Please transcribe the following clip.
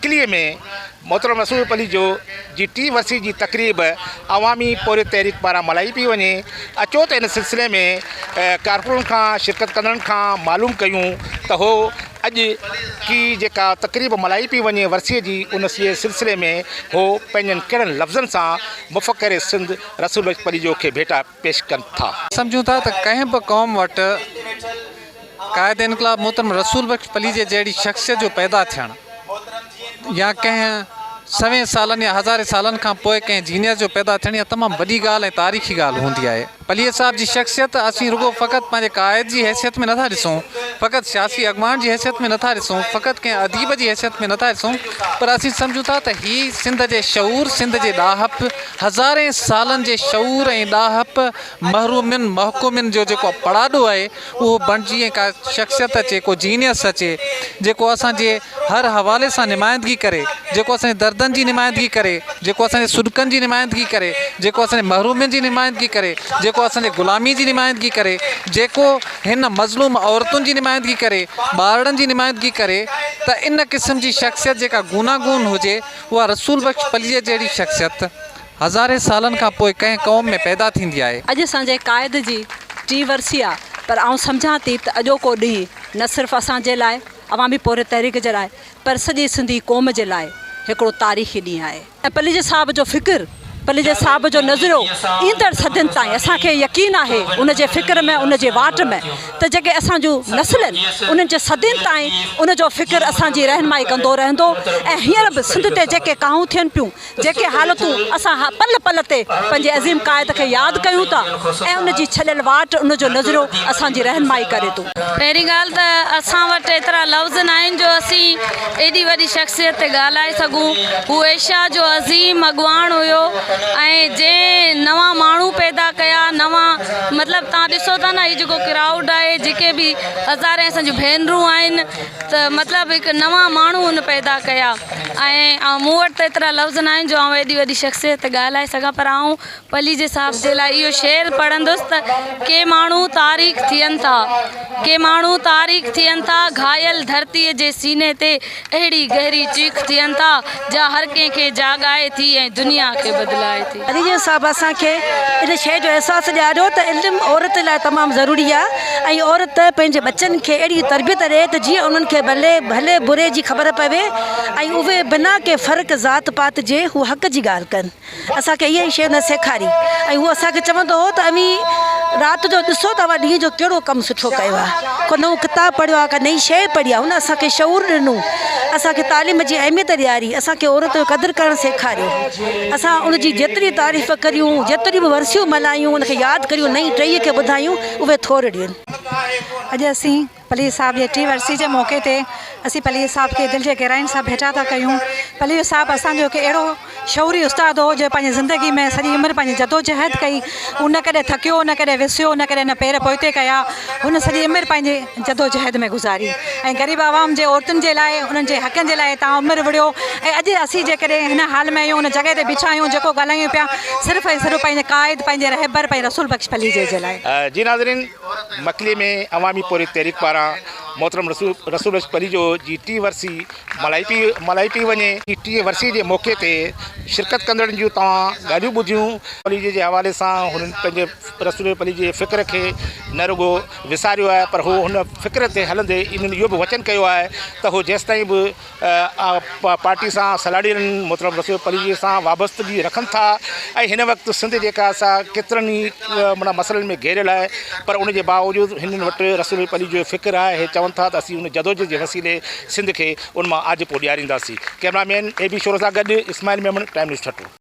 मकलीअ में मोहतरम रसूल अली जो जी 3 वर्सी जी तकरीब अवामी पूरे तहरीक पारां मल्हाई पई वञे। अचो त इन सिलसिले में कारकुननि खां शिरकत कंदड़नि खां मालूम कयूं त हो अॼु की जेका तकरीब मल्हाई पई वञे वर्सीअ जी उन सिलसिले में हो पंहिंजनि कहिड़नि लफ़्ज़नि सां मुफ़क्किर सिंध रसूल अली जो खे भेटा पेश कनि था। सम्झूं था त कंहिं बि क़ौम वटि क़ाइद इनक़लाब मोहतरम रसूल अली जे जहिड़ी शख़्सियत जो पैदा थियणु या कंहिं 100 सालनि या हज़ारे सालनि खां पोइ कंहिं जीनियस जो पैदा थियणु इहा तमामु वॾी ॻाल्हि ऐं तारीख़ी ॻाल्हि हूंदी आहे। अली साहब जी शख़्सियत असीं रुगो फ़क़ति पंहिंजे क़ाइद जी हैसियत में नथा ॾिसूं, फ़क़ति सियासी अॻवान जी हैसियत में नथा ॾिसूं, फ़क़ति कंहिं अदीब जी हैसियत में नथा ॾिसूं, पर असीं सम्झूं था त हीअ सिंध जे शऊर, सिंध जे ॾाहप, हज़ारे सालनि जे शऊर ऐं ॾाहप महरूमियुनि महकुमियुनि जो जेको पड़ाॾो आहे उहो बणिजी ऐं का शख़्सियत अचे, को जीनियस अचे जेको असांजे हर हवाले सां नुमाइंदगी करे, जेको असांजे दर्दनि जी नुमाइंदगी करे, जेको असांजे सुॾकनि जी नुमाइंदगी करे, जेको असांजे महरूमियुनि जी नुमाइंदगी करे, जेको असांजे ग़ुलामी जी नुमाइंदगी करे, जेको हिन मज़लूम औरतुनि जी नुमाइंदगी करे, ॿारनि जी नुमाइंदगी करे, त इन क़िस्म जी शख़्सियत जेका गूनागून हुजे उहा रसूल अली जहिड़ी शख़्सियत हज़ारे सालनि खां पोइ कंहिं क़ौम में पैदा थींदी आहे। अॼु असांजे क़ाइद जी 3 वर्सी आहे, पर आउं सम्झां थी त अॼोको ॾींहुं न सिर्फ़ु असांजे लाइ अवामी पूरे तहरीक जे लाइ पर सॼी सिंधी क़ौम जे लाइ हिकिड़ो तारीख़ी ॾींहुं आहे। ऐं पली साहब जो फ़िक्र, पली साहब जो नज़रियो ईंदड़ सदियुनि ताईं असांखे यकीन आहे उनजे फ़िक्र में, उनजे वाट में त जेके असां जूं नस्ल आहिनि उन्हनि जे सदियुनि ताईं उनजो फ़िक्र असांजी रहनुमाई कंदो रहंदो। ऐं हींअर बि सिंध ते जेके काहूं थियनि पियूं, जेके हालतूं असां पल पल ते पंहिंजे अज़ीम क़ाइद खे यादि कयूं था ऐं उनजी छॾियल वाट, उनजो नज़रियो असांजी रहनुमाई करे थो। पहिरीं ॻाल्हि त असां वटि एतिरा लफ़्ज़ न आहिनि जो असीं एॾी वॾी शख़्सियत ते ॻाल्हाए सघूं। हू एशिया जो अज़ीम अॻवान हुयो ऐं जंहिं नवां माण्हू पैदा कया, नवां मतिलबु तव्हां ॾिसो था न हीउ जेको क्राउड आहे, जेके बि हज़ारे असांजूं भेनरूं आहिनि, त मतिलबु हिकु नवां माण्हू हुन पैदा कया। ऐं मूं वटि त एतिरा लफ़्ज़ न आहिनि जो आउं एॾी वॾी शख़्सियत ते ॻाल्हाए सघां, पर आउं पली जे साहब जे लाइ इहो शेर पढ़ंदुसि त के माण्हू तारीख़ थियनि था, के माण्हू तारीख़ थियनि था, घायल धरतीअ जे सीने ते अहिड़ी गहरी चीख थियनि था जा हर कंहिंखे जाॻाए थी ऐं दुनिया खे बदिलाए थी। अली साहब असांखे इन शइ जो अहसासु ॾियारियो त इल्मु औरत लाइ तमामु ज़रूरी आहे ऐं औरत पंहिंजे बचनि खे अहिड़ी तरबियत ॾिए त जीअं उन्हनि खे भले बुरे जी ख़बर पवे ऐं उहे बिना के फ़र्क़ु ज़ात पात जे हू हक़ जी ॻाल्हि कनि। असांखे इहा ई शइ न सेखारी ऐं उहो असांखे चवंदो हो त अमी राति जो ॾिसो तव्हां ॾींहं जो कहिड़ो कमु सुठो कयो आहे, को नओं किताबु पढ़ियो आहे, का नई शइ पढ़ी आहे, हुन असांखे शऊर ॾिनो, असांखे तालीम जी अहमियत ॾियारी, असांखे औरत जो क़दुरु करणु सेखारियो। असां उनजी जेतिरी तारीफ़ करियूं, जेतिरी बि वर्सियूं मल्हायूं, उनखे यादि करियूं, नई टईअ खे ॿुधायूं, उहे थोर ॾियनि। अॼु असीं पली साहब जे 3 वर्सी जे मौक़े ते असीं पली साहब खे दिलि जे गहराइनि सां भेटा था कयूं। पली साहब असांजो हिकु अहिड़ो शौरी उस्ताद हो जो पंहिंजी ज़िंदगी में सॼी उमिरि पंहिंजी जदोजहद कई, हू न कॾहिं थकियो, न कॾहिं विसियो, न कॾहिं न पेर पोइते कया, हुन सॼी उमिरि पंहिंजे जदोजहद में गुज़ारी ऐं ग़रीब आवाम जे औरतुनि जे लाइ, उन्हनि जे हक़नि जे लाइ तव्हां उमिरि विड़ियो। ऐं अॼु असीं जेकॾहिं हिन हाल में आहियूं, हुन जॻह ते बीठा आहियूं, जेको ॻाल्हायूं पिया सिर्फ़ु ऐं सिर्फ़ु पंहिंजे क़ाइद, पंहिंजे रहबर, पंहिंजे रसूल अली जे लाइ। जी नाज़रीन, मकली में अवामी पूरी तहरीक पारां मोहतरम रसूल अली जो जी 3 वर्सी मल्हाई पई वञे। 3 वर्सी जे मौक़े ते शिरकत कंदड़नि जूं तव्हां ॻाल्हियूं ॿुधियूं। अली जे हवाले सां हुननि पंहिंजे रसूल अली जे फ़िक्र खे न रुगो विसारियो आहे, पर हू हुन फ़िक्र ते हलंदे इन्हनि इहो बि वचन कयो आहे त हू जेसिताईं बि पार्टी सां सलाड़ियुनि मोहतरम रसूल अली सां वाबस्तगी रखनि था। ऐं हिन वक़्तु सिंध जेका असां केतिरनि ई माना मसइलनि में घेरियल आहे, पर उनजे बावजूदि हिननि वटि रसूल अली जो फ़िक्र आहे। चवनि था त असीं उन जदोजहद जे वसीले सिंध खे उन मां आज पोइ ॾियारींदासीं। कैमरामैन AB शोरो सां गॾु इस्माइल मेमन, टाइम न्यूज़ ठटू।